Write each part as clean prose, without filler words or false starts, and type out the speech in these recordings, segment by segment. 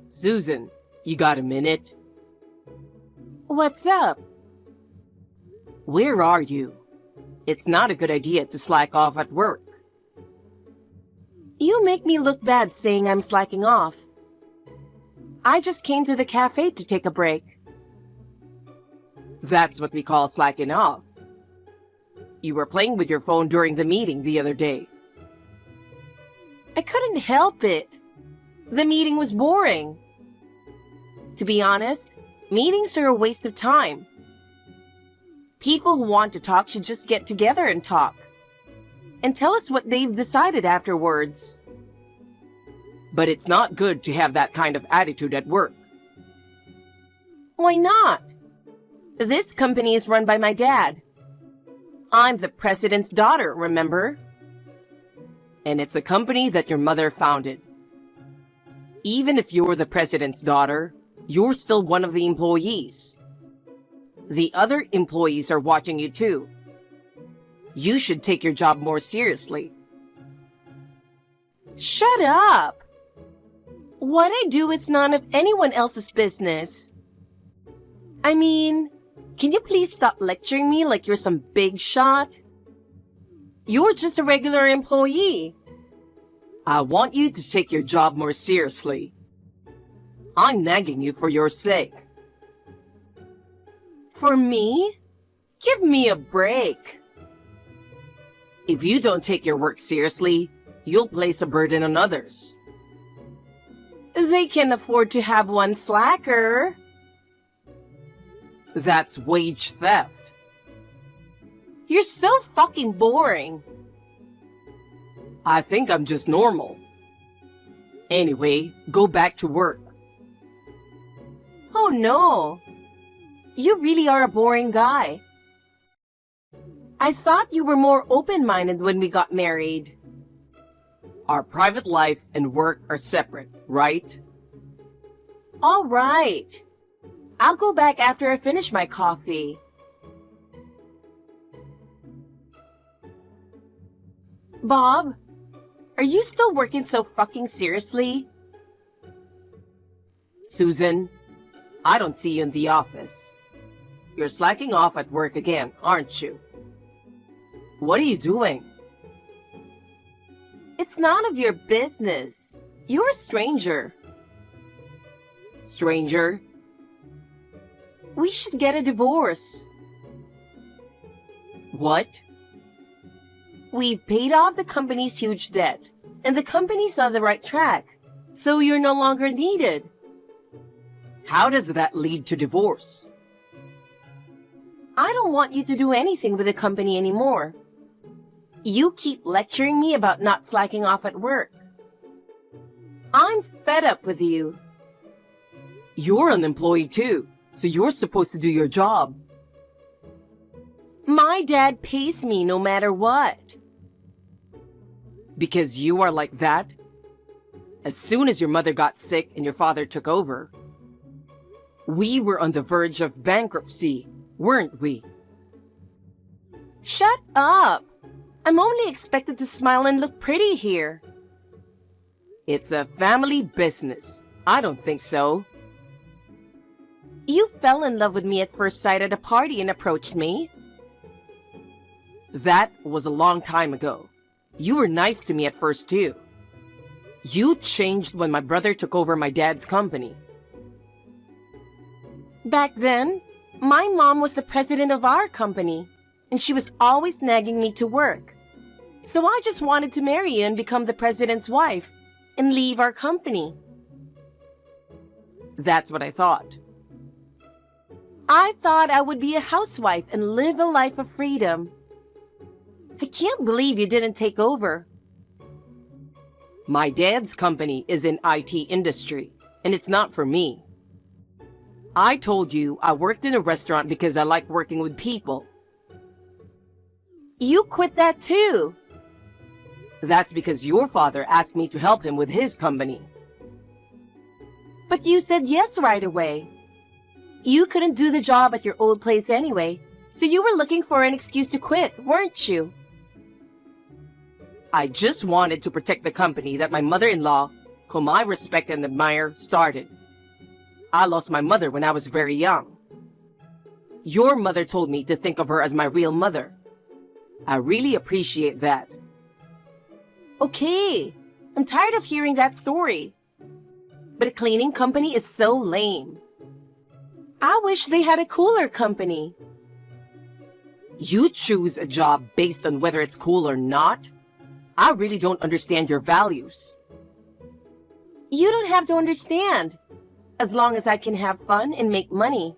Susan, you got a minute? What's up? Where are you? It's not a good idea to slack off at work. You make me look bad saying I'm slacking off. I just came to the cafe to take a break. That's what we call slacking off. You were playing with your phone during the meeting the other day. I couldn't help it. The meeting was boring. To be honest, meetings are a waste of time. People who want to talk should just get together and talk. And tell us what they've decided afterwards. But it's not good to have that kind of attitude at work. Why not? This company is run by my dad. I'm the president's daughter, remember? And it's a company that your mother founded. Even if you're the president's daughter, you're still one of the employees. The other employees are watching you too. You should take your job more seriously. Shut up! What I do is none of anyone else's business. I mean, can you please stop lecturing me like you're some big shot? You're just a regular employee. I want you to take your job more seriously. I'm nagging you for your sake. For me? Give me a break. If you don't take your work seriously, you'll place a burden on others. They can afford to have one slacker. That's wage theft. You're so fucking boring. I think I'm just normal. Anyway, go back to work. Oh no. You really are a boring guy. I thought you were more open-minded when we got married. Our private life and work are separate, right? All right. I'll go back after I finish my coffee. Bob, are you still working so fucking seriously? Susan, I don't see you in the office. You're slacking off at work again, aren't you? What are you doing? It's none of your business. You're a stranger. Stranger? We should get a divorce. What? We've paid off the company's huge debt, and the company's on the right track, so you're no longer needed. How does that lead to divorce? I don't want you to do anything with the company anymore. You keep lecturing me about not slacking off at work. I'm fed up with you. You're an employee too, so you're supposed to do your job. My dad pays me no matter what. Because you are like that? As soon as your mother got sick and your father took over, we were on the verge of bankruptcy, weren't we? Shut up! I'm only expected to smile and look pretty here. It's a family business. I don't think so. You fell in love with me at first sight at a party and approached me. That was a long time ago. You were nice to me at first too. You changed when my brother took over my dad's company. Back then, my mom was the president of our company, and she was always nagging me to work. So I just wanted to marry you and become the president's wife and leave our company. That's what I thought. I thought I would be a housewife and live a life of freedom. I can't believe you didn't take over. My dad's company is in IT industry, and it's not for me. I told you I worked in a restaurant because I like working with people. You quit that too. That's because your father asked me to help him with his company. But you said yes right away. You couldn't do the job at your old place anyway, so you were looking for an excuse to quit, weren't you? I just wanted to protect the company that my mother-in-law whom I respect and admire, started. I lost my mother when I was very young. Your mother told me to think of her as my real mother. I really appreciate that. Okay, I'm tired of hearing that story. But a cleaning company is so lame. I wish they had a cooler company. You choose a job based on whether it's cool or not? I really don't understand your values. You don't have to understand, as long as I can have fun and make money.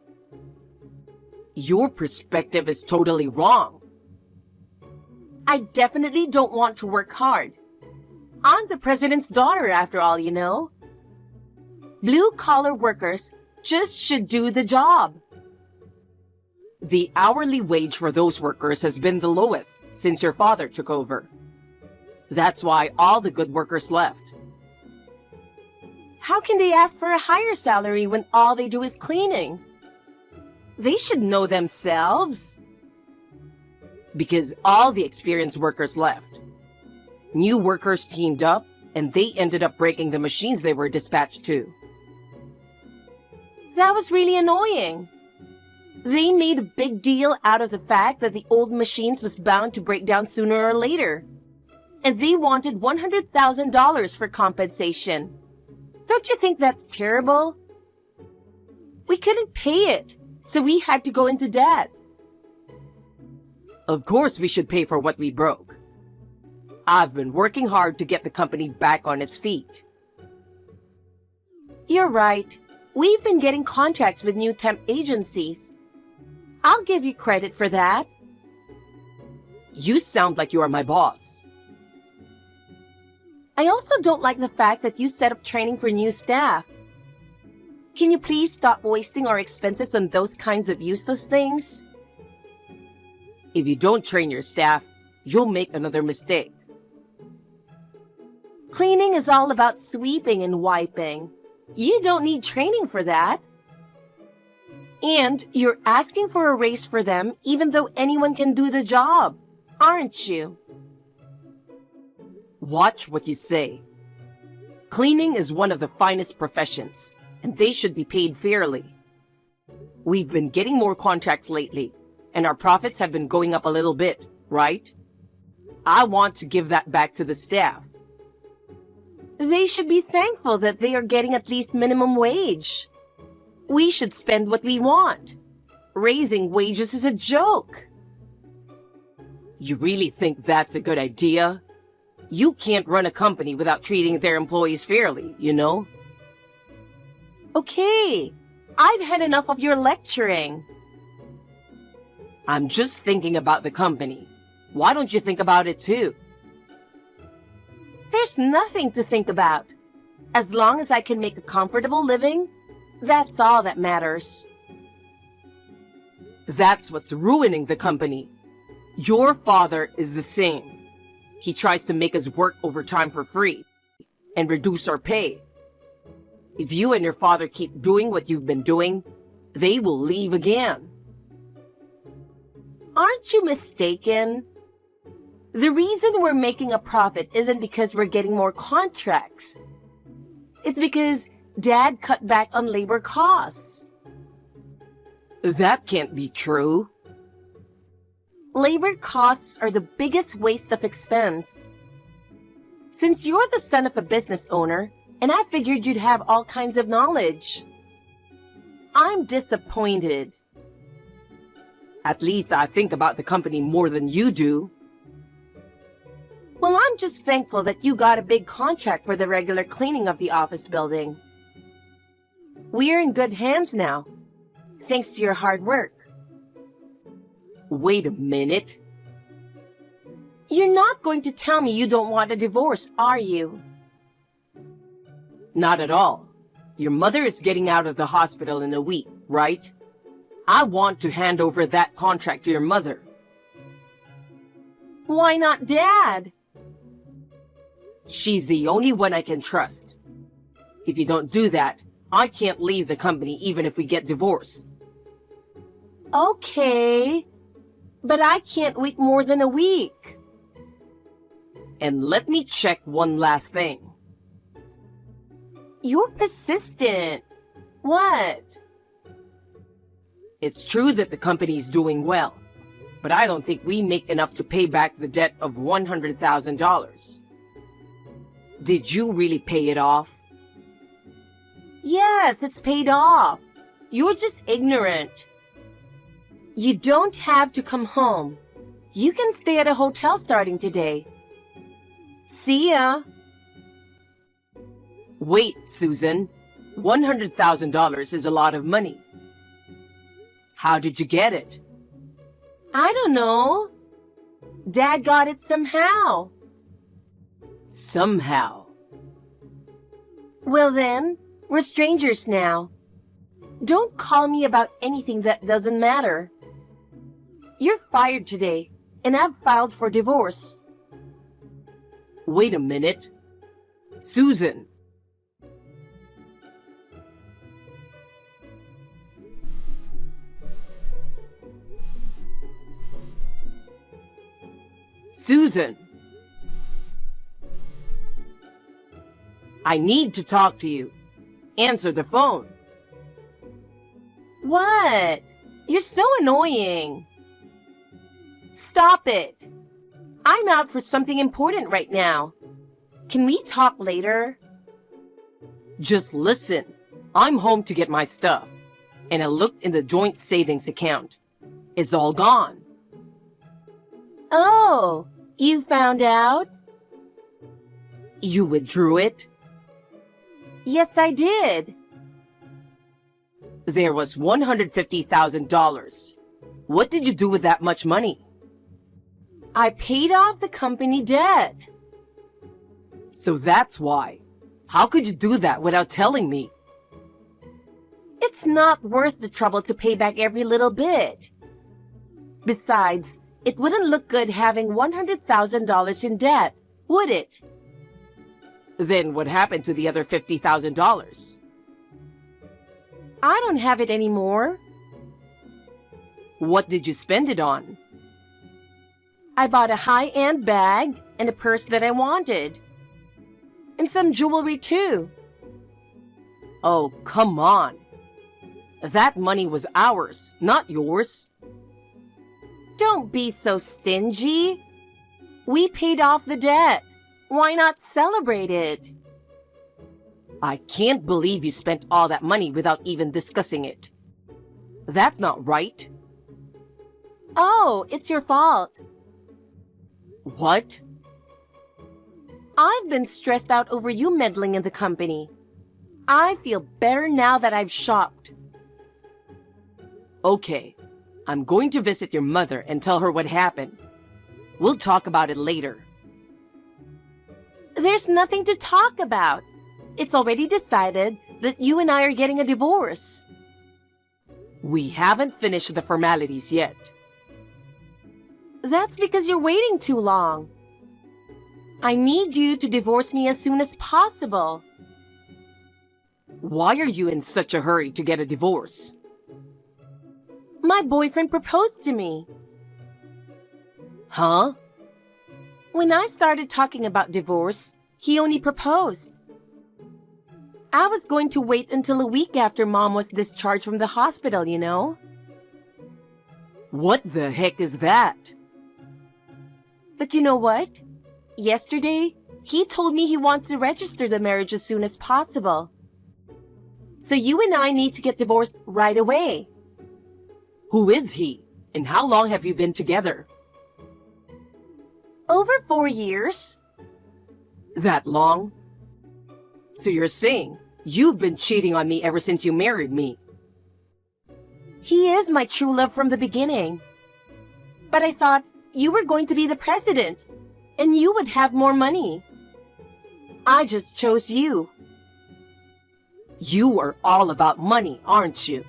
Your perspective is totally wrong. I definitely don't want to work hard. I'm the president's daughter, after all, you know. Blue-collar workers just should do the job. The hourly wage for those workers has been the lowest since your father took over. That's why all the good workers left. How can they ask for a higher salary when all they do is cleaning? They should know themselves. Because all the experienced workers left. New workers teamed up, and they ended up breaking the machines they were dispatched to. That was really annoying. They made a big deal out of the fact that the old machines was bound to break down sooner or later. And they wanted $100,000 for compensation. Don't you think that's terrible? We couldn't pay it, so we had to go into debt. Of course we should pay for what we broke. I've been working hard to get the company back on its feet. You're right. We've been getting contracts with new temp agencies. I'll give you credit for that. You sound like you are my boss. I also don't like the fact that you set up training for new staff. Can you please stop wasting our expenses on those kinds of useless things? If you don't train your staff, you'll make another mistake. Cleaning is all about sweeping and wiping. You don't need training for that. And you're asking for a raise for them even though anyone can do the job, aren't you? Watch what you say. Cleaning is one of the finest professions, and they should be paid fairly. We've been getting more contracts lately, and our profits have been going up a little bit, right? I want to give that back to the staff. They should be thankful that they are getting at least minimum wage. We should spend what we want. Raising wages is a joke. You really think that's a good idea? You can't run a company without treating their employees fairly, you know? Okay, I've had enough of your lecturing. I'm just thinking about the company. Why don't you think about it too? There's nothing to think about. As long as I can make a comfortable living, that's all that matters. That's what's ruining the company. Your father is the same. He tries to make us work overtime for free and reduce our pay. If you and your father keep doing what you've been doing, they will leave again. Aren't you mistaken? The reason we're making a profit isn't because we're getting more contracts. It's because Dad cut back on labor costs. That can't be true. Labor costs are the biggest waste of expense. Since you're the son of a business owner, and I figured you'd have all kinds of knowledge. I'm disappointed. At least I think about the company more than you do. Well, I'm just thankful that you got a big contract for the regular cleaning of the office building. We're in good hands now, thanks to your hard work. Wait a minute. You're not going to tell me you don't want a divorce, are you? Not at all. Your mother is getting out of the hospital in a week, right? I want to hand over that contract to your mother. Why not Dad? She's the only one I can trust. If you don't do that, I can't leave the company even if we get divorced. Okay, but I can't wait more than a week. And let me check one last thing. You're persistent. What? It's true that the company is doing well, but I don't think we make enough to pay back the debt of $100,000. Did you really pay it off? Yes, it's paid off. You're just ignorant. You don't have to come home. You can stay at a hotel starting today. See ya. Wait, Susan. $100,000 is a lot of money. How did you get it? I don't know. Dad got it somehow. Somehow. Well then, we're strangers now. Don't call me about anything that doesn't matter. You're fired today, and I've filed for divorce. Wait a minute. Susan. Susan. I need to talk to you. Answer the phone. What? You're so annoying. Stop it. I'm out for something important right now. Can we talk later? Just listen. I'm home to get my stuff, and I looked in the joint savings account. It's all gone. Oh, you found out? You withdrew it? Yes, I did. There was $150,000. What did you do with that much money? I paid off the company debt. So that's why. How could you do that without telling me? It's not worth the trouble to pay back every little bit. Besides, it wouldn't look good having $100,000 in debt, would it? Then what happened to the other $50,000? I don't have it anymore. What did you spend it on? I bought a high-end bag and a purse that I wanted. And some jewelry too. Oh, come on. That money was ours, not yours. Don't be so stingy. We paid off the debt. Why not celebrate it? I can't believe you spent all that money without even discussing it. That's not right. Oh, it's your fault. What? I've been stressed out over you meddling in the company. I feel better now that I've shopped. Okay, I'm going to visit your mother and tell her what happened. We'll talk about it later. There's nothing to talk about. It's already decided that you and I are getting a divorce. We haven't finished the formalities yet. That's because you're waiting too long. I need you to divorce me as soon as possible. Why are you in such a hurry to get a divorce? My boyfriend proposed to me. Huh? When I started talking about divorce, he only proposed. I was going to wait until a week after Mom was discharged from the hospital, you know? What the heck is that? But you know what? Yesterday, he told me he wants to register the marriage as soon as possible. So you and I need to get divorced right away. Who is he? And how long have you been together? Over 4 years. That long? So you're saying you've been cheating on me ever since you married me? He is my true love from the beginning. But I thought you were going to be the president, and you would have more money. I just chose you. You are all about money, aren't you?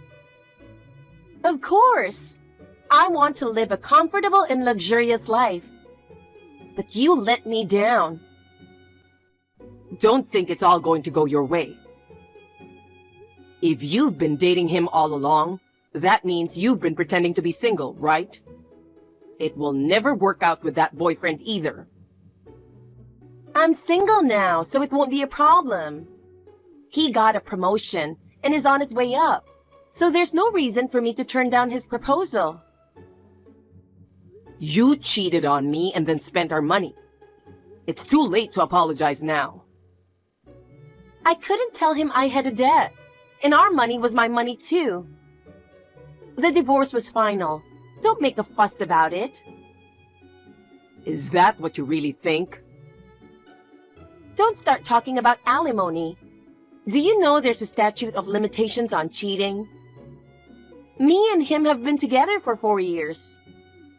Of course. I want to live a comfortable and luxurious life. But you let me down. Don't think it's all going to go your way. If you've been dating him all along, that means you've been pretending to be single, right? It will never work out with that boyfriend either. I'm single now, so it won't be a problem. He got a promotion and is on his way up, so there's no reason for me to turn down his proposal. You cheated on me and then spent our money. It's too late to apologize now. I couldn't tell him I had a debt, and our money was my money too. The divorce was final. Don't make a fuss about it. Is that what you really think? Don't start talking about alimony. Do you know there's a statute of limitations on cheating? Me and him have been together for 4 years.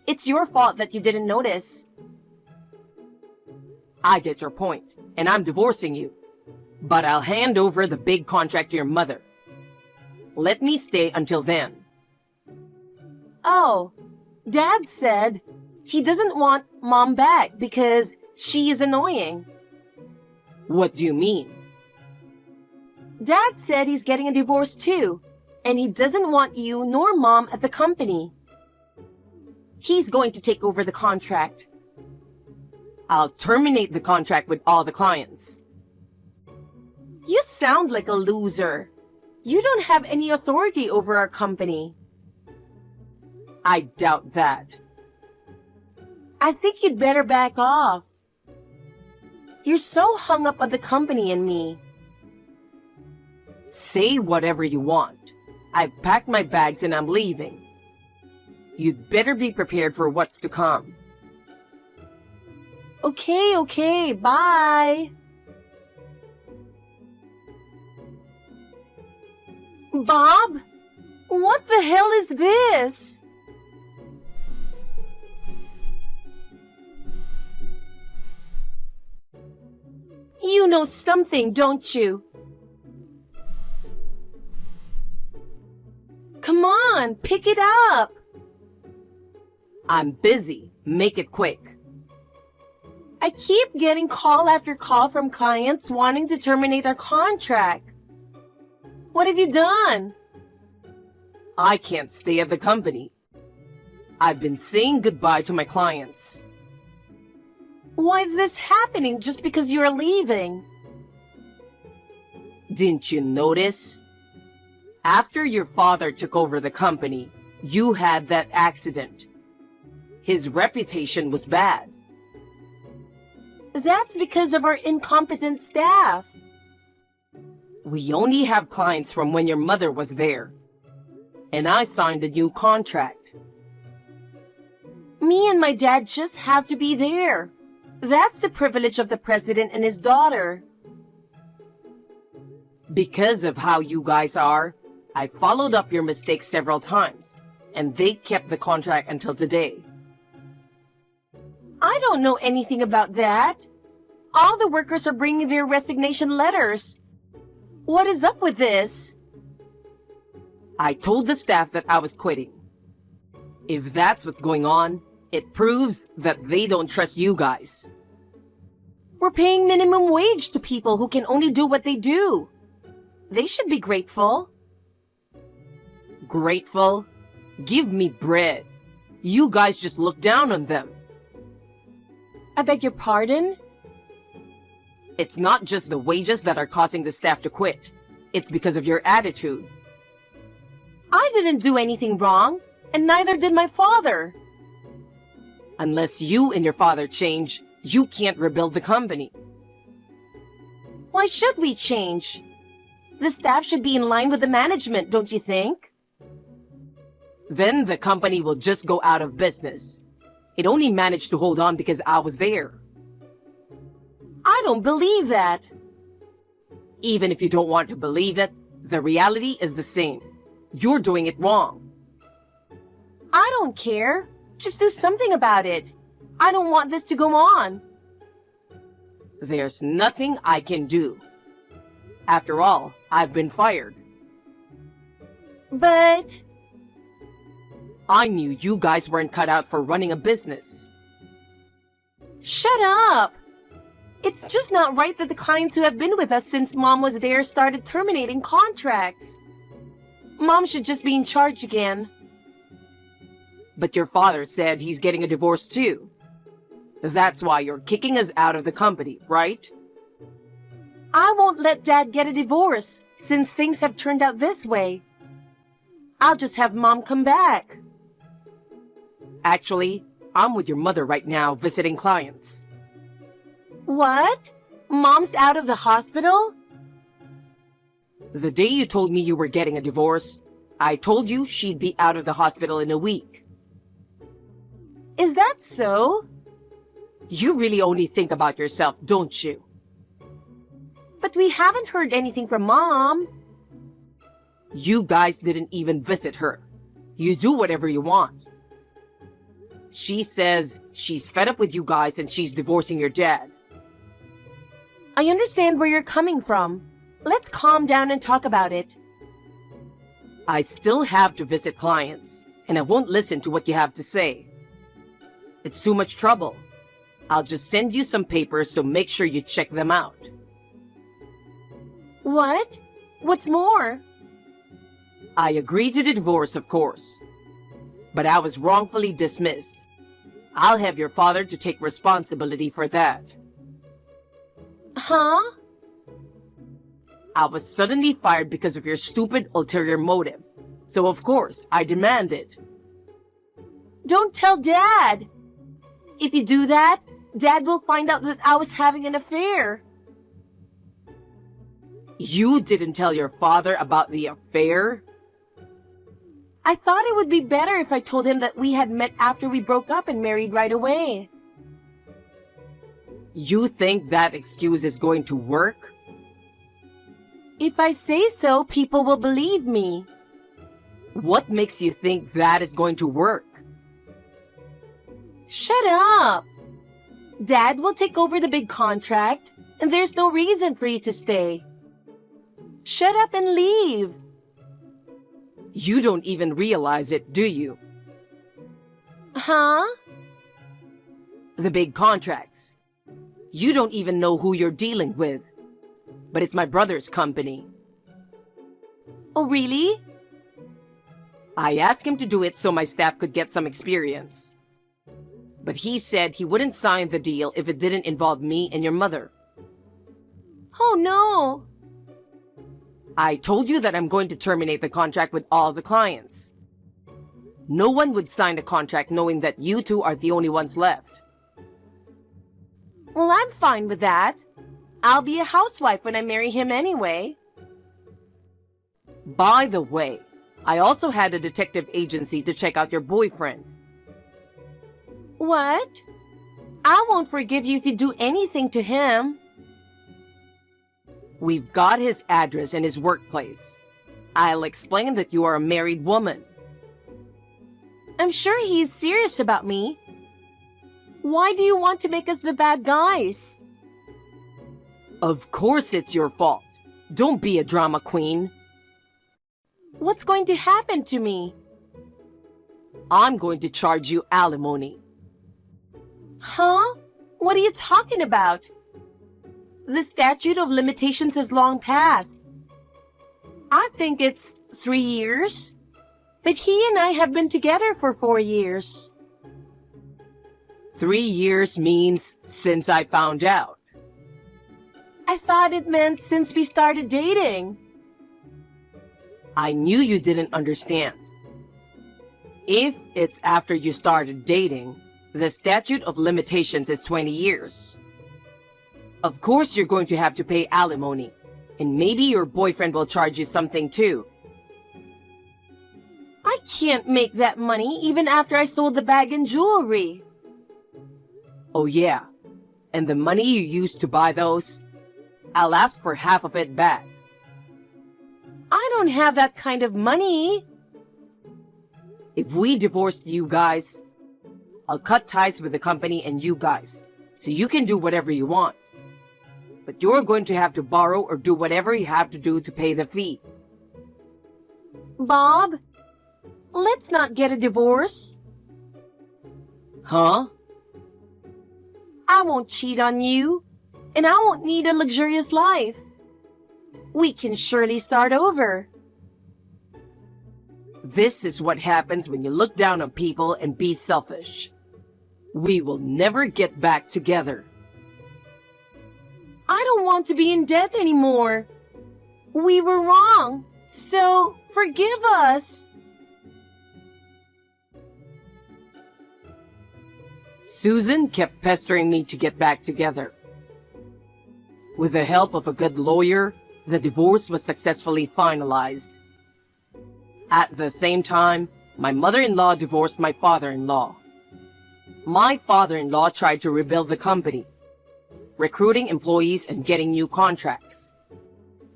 It's your fault that you didn't notice. I get your point, and I'm divorcing you. But I'll hand over the big contract to your mother. Let me stay until then. Oh, Dad said he doesn't want Mom back because she is annoying. What do you mean? Dad said he's getting a divorce too, and he doesn't want you nor Mom at the company. He's going to take over the contract. I'll terminate the contract with all the clients. You sound like a loser. You don't have any authority over our company. I doubt that. I think you'd better back off. You're so hung up on the company and me. Say whatever you want. I've packed my bags and I'm leaving. You'd better be prepared for what's to come. Okay, bye. Bob? What the hell is this? You know something, don't you? Come on, pick it up. I'm busy. Make it quick. I keep getting call after call from clients wanting to terminate our contract. What have you done? I can't stay at the company. I've been saying goodbye to my clients. Why is this happening just because you're leaving? Didn't you notice? After your father took over the company, you had that accident. His reputation was bad. That's because of our incompetent staff. We only have clients from when your mother was there. And I signed a new contract. Me and my dad just have to be there. That's the privilege of the president and his daughter. Because of how you guys are, I followed up your mistakes several times, and they kept the contract until today. I don't know anything about that. All the workers are bringing their resignation letters. What is up with this? I told the staff that I was quitting. If that's what's going on, it proves that they don't trust you guys. We're paying minimum wage to people who can only do what they do. They should be grateful. Grateful? Give me bread. You guys just look down on them. I beg your pardon? It's not just the wages that are causing the staff to quit. It's because of your attitude. I didn't do anything wrong, and neither did my father. Unless you and your father change, you can't rebuild the company. Why should we change? The staff should be in line with the management, don't you think? Then the company will just go out of business. It only managed to hold on because I was there. I don't believe that. Even if you don't want to believe it, the reality is the same. You're doing it wrong. I don't care. Just do something about it. I don't want this to go on. There's nothing I can do. After all, I've been fired. But I knew you guys weren't cut out for running a business. shut up. It's just not right that the clients who have been with us since Mom was there started terminating contracts. Mom should just be in charge again. But your father said he's getting a divorce too. That's why you're kicking us out of the company, right? I won't let Dad get a divorce since things have turned out this way. I'll just have Mom come back. Actually, I'm with your mother right now visiting clients. What? Mom's out of the hospital? The day you told me you were getting a divorce, I told you she'd be out of the hospital in a week. Is that so? You really only think about yourself, don't you? But we haven't heard anything from Mom. You guys didn't even visit her. You do whatever you want. She says she's fed up with you guys and she's divorcing your dad. I understand where you're coming from. Let's calm down and talk about it. I still have to visit clients, and I won't listen to what you have to say. It's too much trouble. I'll just send you some papers, so make sure you check them out. What? What's more? I agreed to the divorce, of course. But I was wrongfully dismissed. I'll have your father to take responsibility for that. Huh? I was suddenly fired because of your stupid ulterior motive. So of course, I demanded. Don't tell Dad. If you do that, Dad will find out that I was having an affair. You didn't tell your father about the affair? I thought it would be better if I told him that we had met after we broke up and married right away. You think that excuse is going to work? If I say so, people will believe me. What makes you think that is going to work? Shut up! Dad will take over the big contract, and there's no reason for you to stay. Shut up and leave. You don't even realize it, do you? Huh? The big contracts. You don't even know who you're dealing with. But it's my brother's company. Oh, really? I asked him to do it so my staff could get some experience. But he said he wouldn't sign the deal if it didn't involve me and your mother. Oh, no. I told you that I'm going to terminate the contract with all the clients. No one would sign the contract knowing that you two are the only ones left. Well, I'm fine with that. I'll be a housewife when I marry him anyway. By the way, I also had a detective agency to check out your boyfriend. What? I won't forgive you if you do anything to him. We've got his address and his workplace. I'll explain that you are a married woman. I'm sure he's serious about me. Why do you want to make us the bad guys? Of course it's your fault. Don't be a drama queen. What's going to happen to me? I'm going to charge you alimony. Huh? What are you talking about? The statute of limitations has long passed. I think it's 3 years. But he and I have been together for 4 years. 3 years means since I found out. I thought it meant since we started dating. I knew you didn't understand. If it's after you started dating, the statute of limitations is 20 years. Of course you're going to have to pay alimony, and maybe your boyfriend will charge you something too. I can't make that money even after I sold the bag and jewelry. Oh yeah, and the money you used to buy those, I'll ask for half of it back. I don't have that kind of money. If we divorced you guys, I'll cut ties with the company and you guys, so you can do whatever you want. But you're going to have to borrow or do whatever you have to do to pay the fee. Bob, let's not get a divorce. Huh? I won't cheat on you, and I won't need a luxurious life. We can surely start over. This is what happens when you look down on people and be selfish. We will never get back together. I don't want to be in debt anymore. We were wrong, so forgive us. Susan kept pestering me to get back together. With the help of a good lawyer, the divorce was successfully finalized. At the same time, my mother-in-law divorced my father-in-law. My father-in-law tried to rebuild the company, recruiting employees and getting new contracts.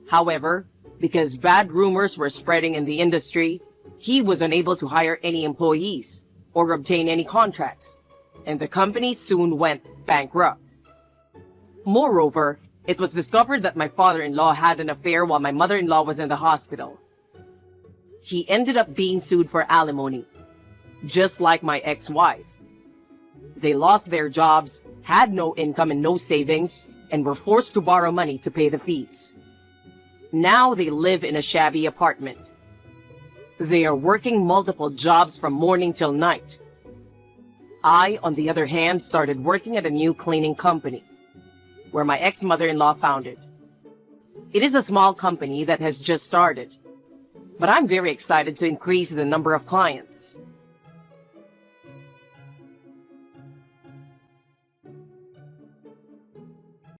However, because bad rumors were spreading in the industry, he was unable to hire any employees or obtain any contracts, and the company soon went bankrupt. Moreover, it was discovered that my father-in-law had an affair while my mother-in-law was in the hospital. He ended up being sued for alimony, just like my ex-wife. They lost their jobs, had no income and no savings, and were forced to borrow money to pay the fees. Now they live in a shabby apartment. They are working multiple jobs from morning till night. I, on the other hand, started working at a new cleaning company, where my ex-mother-in-law founded. It is a small company that has just started, but I'm very excited to increase the number of clients.